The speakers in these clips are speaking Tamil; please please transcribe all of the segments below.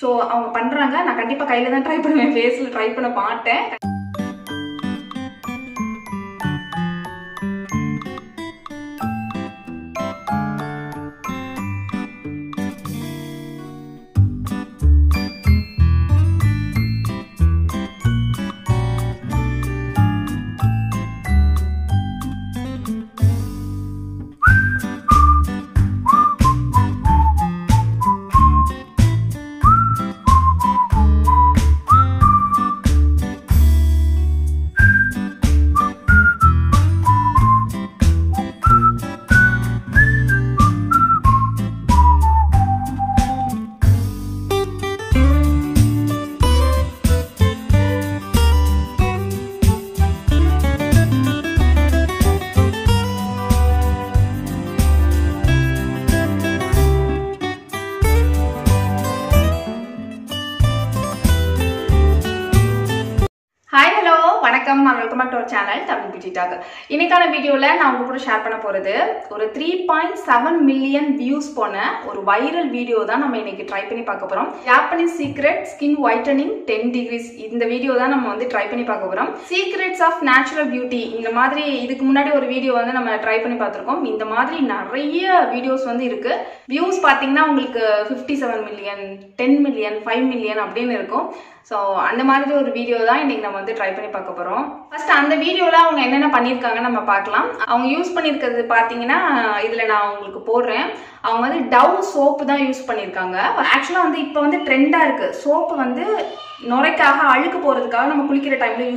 ஸோ அவங்க பண்ணுறாங்க. நான் கண்டிப்பாக கையில் தான் ட்ரை பண்ணுவேன், ஃபேஸில் ட்ரை பண்ண மாட்டேன். வணக்கம் and welcome back to our channel Tamil Beauty Talk. இன்னைக்கான வீடியோல நான் உங்க கூட ஷேர் பண்ண போறது ஒரு 3.7 மில்லியன் வியூஸ் போன ஒரு வைரல் வீடியோ தான் நம்ம இன்னைக்கு ட்ரை பண்ணி பார்க்க போறோம். Japanese secret skin whitening 10 degrees இந்த வீடியோ தான் நம்ம வந்து ட்ரை பண்ணி பார்க்க போறோம். சீக்ரெட்ஸ் ஆஃப் நேச்சுரல் பியூட்டி இந்த மாதிரி இதுக்கு முன்னாடி ஒரு வீடியோ வந்து நம்ம ட்ரை பண்ணி பார்த்திருக்கோம். இந்த மாதிரி நிறைய வீடியோஸ் வந்து இருக்கு. வியூஸ் பாத்தீங்கன்னா உங்களுக்கு 57 மில்லியன் 10 மில்லியன் 5 மில்லியன் அப்படின்னு இருக்கும். ஸோ அந்த மாதிரி ஒரு வீடியோ தான் இன்னைக்கு நம்ம வந்து ட்ரை பண்ணி பார்க்க போறோம். ஃபர்ஸ்ட் அந்த வீடியோல அவங்க என்னென்ன பண்ணியிருக்காங்க நம்ம பார்க்கலாம். அவங்க யூஸ் பண்ணியிருக்கிறது பார்த்தீங்கன்னா இதுல நான் உங்களுக்கு போடுறேன். அவங்க வந்து டவ் சோப்பு தான் யூஸ் பண்ணியிருக்காங்க. ஆக்சுவலாக வந்து இப்போ வந்து ட்ரெண்டா இருக்கு. சோப்பு வந்து நுரைக்காக அழுக்கு போறதுக்காக நம்ம குளிக்கிற டைம்ல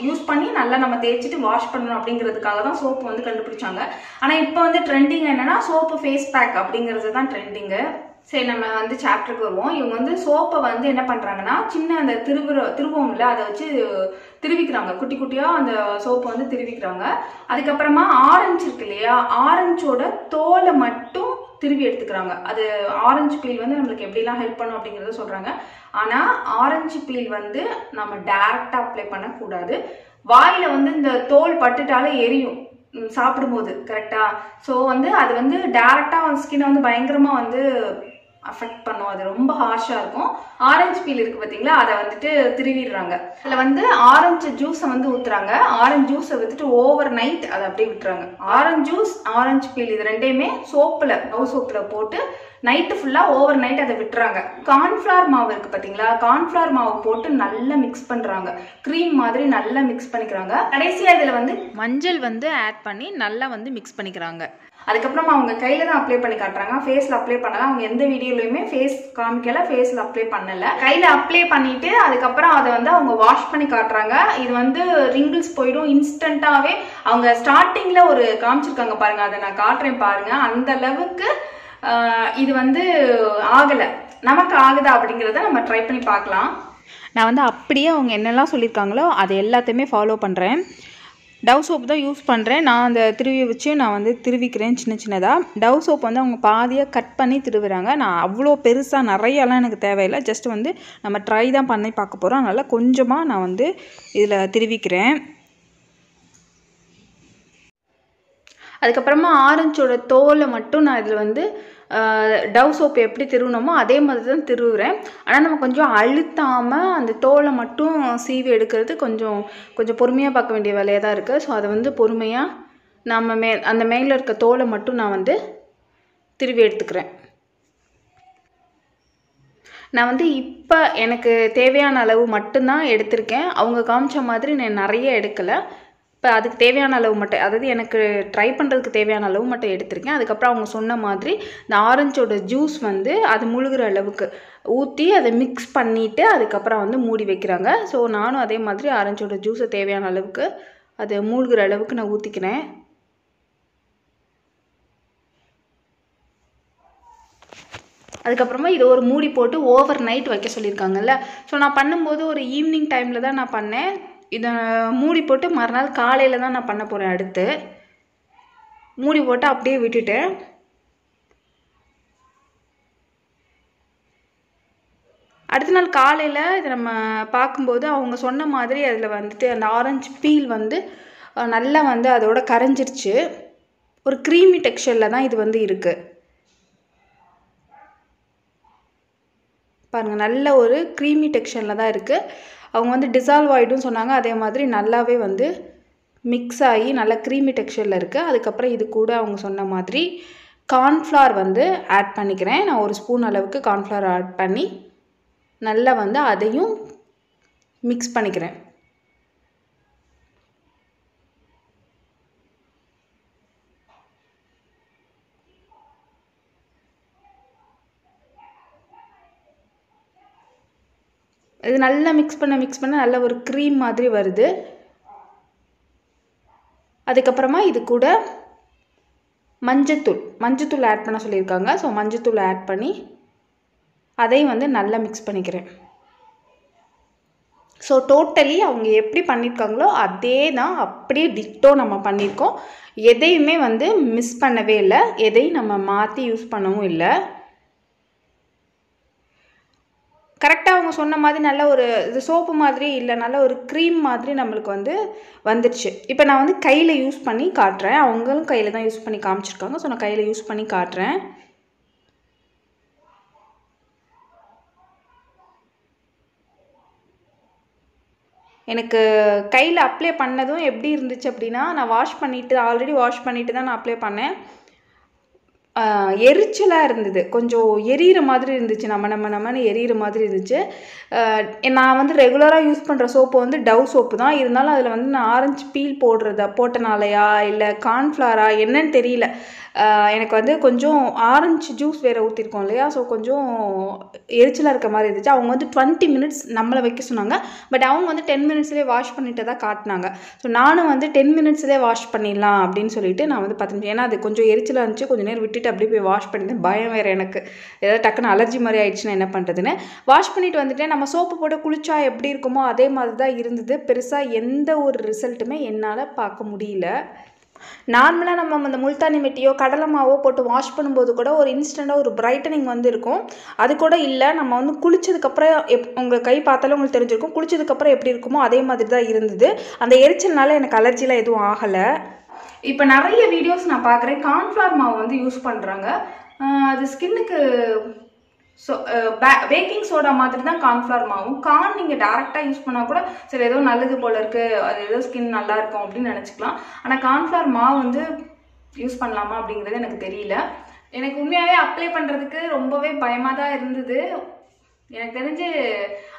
யூஸ் பண்ணி நல்லா நம்ம தேய்ச்சிட்டு வாஷ் பண்ணணும் அப்படிங்கிறதுக்காக தான் சோப்பு வந்து கண்டுபிடிச்சாங்க. ஆனா இப்போ வந்து ட்ரெண்டிங் என்னன்னா சோப்பு ஃபேஸ் பேக் அப்படிங்கிறது தான் ட்ரெண்டிங்கு. சரி, நம்ம வந்து சாப்டருக்கு வருவோம். இவங்க வந்து சோப்பை வந்து என்ன பண்றாங்கன்னா சின்ன அந்த திருவோம்ல அதை வச்சு திருவிக்கிறாங்க. குட்டி குட்டியா அந்த சோப்பை வந்து திருவிக்கிறாங்க. அதுக்கப்புறமா ஆரஞ்சு இருக்கு இல்லையா, ஆரஞ்சோட தோலை மட்டும் திருவி எடுத்துக்கிறாங்க. அது ஆரஞ்சு பீல் வந்து நம்மளுக்கு எப்படிலாம் ஹெல்ப் பண்ணும் அப்படிங்கறத சொல்றாங்க. ஆனா ஆரஞ்சு பீல் வந்து நம்ம டைரக்டா அப்ளை பண்ணக்கூடாது. வாயில வந்து இந்த தோல் பட்டுட்டாலே எரியும் சாப்பிடும்போது, கரெக்டா? ஸோ வந்து அது வந்து டைரக்டா ஸ்கின்னை வந்து பயங்கரமா வந்து அஃபெக்ட் பண்ணும். அது ரொம்ப ஹார்ஷா இருக்கும். ஆரஞ்சு பீல் இருக்கு பாத்தீங்களா, அதை வந்துட்டு திருவிடுறாங்க. அதுல வந்து ஆரஞ்சு ஜூஸை வந்து ஊத்துறாங்க. ஆரஞ்சு ஜூஸை விட்டுட்டு ஓவர் நைட் அதை அப்படியே விட்டுறாங்க. ஆரஞ்சு ஜூஸ் ஆரஞ்சு பீல் இது ரெண்டையுமே சோப்புல போட்டு நைட்டு ஃபுல்லா ஓவர் நைட் அதை விட்டுறாங்க. கார்ன்ஃபிளவர் மாவு இருக்கு பாத்தீங்களா, கார்ன்ஃபிளவர் மாவு போட்டு நல்லா மிக்ஸ் பண்றாங்க. கிரீம் மாதிரி நல்லா மிக்ஸ் பண்ணிக்கிறாங்க. கடைசியா இதுல வந்து மஞ்சள் வந்து ஆட் பண்ணி நல்லா வந்து மிக்ஸ் பண்ணிக்கிறாங்க. அதுக்கப்புறமா அவங்க கையில தான் அப்ளை பண்ணி காட்டுறாங்க. ஃபேஸ்ல அப்ளை பண்ணல. அவங்க எந்த வீடியோலயுமே ஃபேஸ் காமிக்கல, ஃபேஸ்ல அப்ளை பண்ணல. கையில அப்ளை பண்ணிட்டு அதுக்கப்புறம் அதை வந்து அவங்க வாஷ் பண்ணி காட்டுறாங்க. இது வந்து ரிங்கிள்ஸ் போயிடும் இன்ஸ்டன்டாவே. அவங்க ஸ்டார்டிங்ல ஒரு காமிச்சிருக்காங்க பாருங்க, அதை நான் காட்டுறேன் பாருங்க. அந்த அளவுக்கு இது வந்து ஆகலை. நமக்கு ஆகுதா அப்படிங்கிறத நம்ம ட்ரை பண்ணி பார்க்கலாம். நான் வந்து அப்படியே அவங்க என்னெல்லாம் சொல்லியிருக்காங்களோ அதை எல்லாத்தையுமே ஃபாலோ பண்ணுறேன். டவ் சோப்பு தான் யூஸ் பண்ணுறேன். நான் அந்த திருவியை வச்சு நான் வந்து திருவிக்கிறேன் சின்னதாக. டவ் சோப் வந்து அவங்க பாதியாக கட் பண்ணி திருவுறாங்க. நான் அவ்வளோ பெருசாக நிறையெல்லாம் எனக்கு தேவையில்லை. ஜஸ்ட் வந்து நம்ம ட்ரை தான் பண்ணி பார்க்க போகிறோம். அதனால் கொஞ்சமாக நான் வந்து இதில் திருவிக்கிறேன். அதுக்கப்புறமா ஆரஞ்சோட தோலை மட்டும் நான் இதில் வந்து டவ் சோப்பு எப்படி திருவினோமோ அதே மாதிரி தான் திருவுறேன். ஆனால் நம்ம கொஞ்சம் அழுத்தாமல் அந்த தோலை மட்டும் சீவி எடுக்கிறது கொஞ்சம் பொறுமையாக பார்க்க வேண்டிய வேலையாக தான் இருக்குது. ஸோ அதை வந்து பொறுமையாக நம்ம அந்த மேலே இருக்க தோலை மட்டும் நான் வந்து திருவி எடுத்துக்கிறேன். நான் வந்து இப்போ எனக்கு தேவையான அளவு மட்டும்தான் எடுத்திருக்கேன். அவங்க காமிச்ச மாதிரி நான் நிறைய எடுக்கலை. இப்போ அதுக்கு தேவையான அளவு மட்டும், அதாவது எனக்கு ட்ரை பண்ணுறதுக்கு தேவையான அளவு மட்டும் எடுத்திருக்கேன். அதுக்கப்புறம் அவங்க சொன்ன மாதிரி இந்த ஆரஞ்சோட ஜூஸ் வந்து அது முழுகிற அளவுக்கு ஊற்றி அதை மிக்ஸ் பண்ணிவிட்டு அதுக்கப்புறம் வந்து மூடி வைக்கிறாங்க. ஸோ நானும் அதே மாதிரி ஆரஞ்சோட ஜூஸை தேவையான அளவுக்கு அதை மூழ்கிற அளவுக்கு நான் ஊற்றிக்கிறேன். அதுக்கப்புறமா இதை ஒரு மூடி போட்டு ஓவர் நைட் வைக்க சொல்லியிருக்காங்கல்ல. ஸோ நான் பண்ணும்போது ஒரு ஈவினிங் டைமில் தான் நான் பண்ணேன். இதை மூடி போட்டு மறுநாள் காலையில் தான் நான் பண்ண போகிறேன். அடுத்து மூடி போட்டு அப்படியே விட்டுட்டேன். அடுத்த நாள் காலையில் இதை நம்ம பார்க்கும்போது அவங்க சொன்ன மாதிரி அதில் வந்துட்டு அந்த ஆரஞ்சு பீல் வந்து நல்லா வந்து அதோட கரைஞ்சிருச்சு. ஒரு க்ரீமி டெக்ஸ்சரில் தான் இது வந்து இருக்குது. பாருங்கள் நல்ல ஒரு க்ரீமி டெக்ஸ்சரில் தான் இருக்குது. அவங்க வந்து டிசால்வ் ஆகிடும்னு சொன்னாங்க. அதே மாதிரி நல்லாவே வந்து மிக்ஸ் ஆகி நல்ல க்ரீமி டெக்ஸ்சரில் இருக்குது. அதுக்கப்புறம் இது கூட அவங்க சொன்ன மாதிரி கார்ன்ஃப்ளவர் வந்து ஆட் பண்ணிக்கிறேன். நான் 1 ஸ்பூன் அளவுக்கு கார்ன்ஃப்ளவர் ஆட் பண்ணி நல்லா வந்து அதையும் மிக்ஸ் பண்ணிக்கிறேன். இது நல்லா மிக்ஸ் பண்ண நல்ல ஒரு க்ரீம் மாதிரி வருது. அதுக்கப்புறமா இது கூட மஞ்சத்தூள் ஆட் பண்ண சொல்லியிருக்காங்க. ஸோ மஞ்சத்தூள் ஆட் பண்ணி அதையும் வந்து நல்லா மிக்ஸ் பண்ணிக்கிறேன். ஸோ டோட்டலி அவங்க எப்படி பண்ணியிருக்காங்களோ அதே தான் அப்படியே டிட்டோ நம்ம பண்ணியிருக்கோம். எதையுமே வந்து மிஸ் பண்ணவே இல்லை. எதையும் நம்ம மாற்றி யூஸ் பண்ணவும் இல்லை. கரெக்டாக அவங்க சொன்ன மாதிரி நல்ல ஒரு இது சோப்பு மாதிரி இல்லை, நல்ல ஒரு க்ரீம் மாதிரி நம்மளுக்கு வந்து வந்துடுச்சு. இப்போ நான் வந்து கையில் யூஸ் பண்ணி காட்டுறேன். அவங்களும் கையில் தான் யூஸ் பண்ணி காமிச்சிருக்காங்க. ஸோ நான் கையில் யூஸ் பண்ணி காட்டுறேன். எனக்கு கையில் அப்ளை பண்ணதும் எப்படி இருந்துச்சு அப்படின்னா, நான் ஆல்ரெடி வாஷ் பண்ணிவிட்டு தான் நான் அப்ளை பண்ணேன். எரிச்சலாக இருந்தது. கொஞ்சம் எரியிற மாதிரி இருந்துச்சு. நம்மன்னு எரியிற மாதிரி இருந்துச்சு. நான் வந்து ரெகுலராக யூஸ் பண்ணுற சோப்பு வந்து டவ் சோப்பு தான். இருந்தாலும் அதில் வந்து நான் ஆரஞ்சு பீல் போட்டனாலையா இல்லை கார்ன்ஃப்ளவரா என்னன்னு தெரியல. எனக்கு வந்து கொஞ்சம் ஆரஞ்சு ஜூஸ் வேறு ஊற்றிருக்கோம் இல்லையா, ஸோ கொஞ்சம் எரிச்சலாக இருக்க மாதிரி இருந்துச்சு. அவங்க வந்து 20 மினிட்ஸ் நம்மளை வைக்க சொன்னாங்க. பட் அவங்க வந்து 10 மினிட்ஸ்லேயே வாஷ் பண்ணிட்டு தான் காட்டினாங்க. ஸோ நானும் வந்து 10 மினிட்ஸ்லேயே வாஷ் பண்ணிடலாம் அப்படின்னு சொல்லிட்டு நான் வந்து 10 நிமிஷம், ஏன்னா அது கொஞ்சம் எரிச்சலாக இருந்துச்சு. கொஞ்சம் நேரம் விட்டுட்டு அப்படியே போய் வாஷ் பண்ணிட்டேன். பயம் வேறு எனக்கு, ஏதாவது டக்குன்னு அலர்ஜி மாதிரி ஆயிடுச்சுன்னா என்ன பண்ணுறதுன்னு வாஷ் பண்ணிட்டு வந்துட்டேன். நம்ம சோப்பு போட்டு குளிச்சா எப்படி இருக்குமோ அதே மாதிரி தான் இருந்தது. பெருசாக எந்த ஒரு ரிசல்ட்டுமே என்னால் பார்க்க முடியல. நார்மலாக நம்ம அந்த முல்தானி மெட்டியோ கடலை மாவோ போட்டு வாஷ் பண்ணும்போது கூட ஒரு இன்ஸ்டண்ட்டாக ஒரு பிரைட்டனிங் வந்து இருக்கும். அது கூட இல்லை. நம்ம வந்து குளிச்சதுக்கப்புறம் உங்கள் கை பார்த்தாலும் உங்களுக்கு தெரிஞ்சிருக்கும். குளிச்சதுக்கப்புறம் எப்படி இருக்குமோ அதே மாதிரி தான் இருந்தது. அந்த எரிச்சல்னால எனக்கு அலர்ஜிலாம் எதுவும் ஆகலை. இப்போ நிறைய வீடியோஸ் நான் பார்க்குறேன், கார்ன்ஃப்ளவர் மாவு வந்து யூஸ் பண்ணுறாங்க. அது ஸ்கின்னுக்கு பேக்கிங் சோடா மாதிரி தான் கார்ன்ஃப்ளவர் மாவும். நீங்கள் டேரெக்டாக யூஸ் பண்ணால் கூட சரி ஏதோ நல்லது போல இருக்குது, அது ஏதோ ஸ்கின் நல்லா இருக்கும் அப்படின்னு நினச்சிக்கலாம். ஆனால் கார்ன்ஃப்ளவர் மாவு வந்து யூஸ் பண்ணலாமா அப்படிங்கிறது எனக்கு தெரியல. எனக்கு உண்மையாகவே அப்ளை பண்ணுறதுக்கு ரொம்பவே பயமாக தான் இருந்தது. எனக்கு தெரிஞ்சு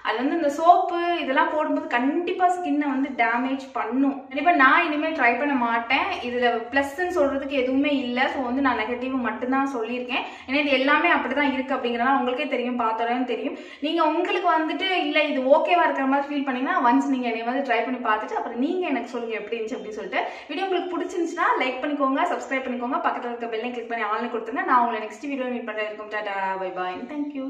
அது வந்து இந்த சோப்பு இதெல்லாம் போடும்போது கண்டிப்பாக ஸ்கின்னை வந்து டேமேஜ் பண்ணும். கண்டிப்பாக நான் இனிமேல் ட்ரை பண்ண மாட்டேன். இதில் ப்ளஸ்ன்னு சொல்கிறதுக்கு எதுவுமே இல்லை. ஸோ வந்து நான் நெகட்டிவ் மட்டும்தான் சொல்லியிருக்கேன். ஏன்னா இது எல்லாமே அப்படி தான் இருக்குது அப்படிங்கிறதா உங்களுக்கே தெரியும், பார்த்தோன்னு தெரியும். நீங்கள் உங்களுக்கு வந்துட்டு இல்லை இது ஓகேவா இருக்கிற மாதிரி ஃபீல் பண்ணிங்கன்னா ஒன்ஸ் நீங்கள் என்னை வந்து ட்ரை பண்ணி பார்த்துட்டு அப்புறம் நீங்கள் எனக்கு சொல்லுங்கள் எப்படி இருந்துச்சு அப்படின்னு சொல்லிட்டு. வீடியோ உங்களுக்கு பிடிச்சிருந்துச்சுன்னா லைக் பண்ணிக்கோங்க, சப்ஸ்கிரைப் பண்ணிக்கோங்க, பக்கத்தில் இருக்க பெல்லையும் கிளிக் பண்ணி ஆன்லைன் கொடுத்துருங்க. நான் உங்களை நெக்ஸ்ட் வீடியோ மீட் பண்ணுறேன். Tata, bye bye, thank you.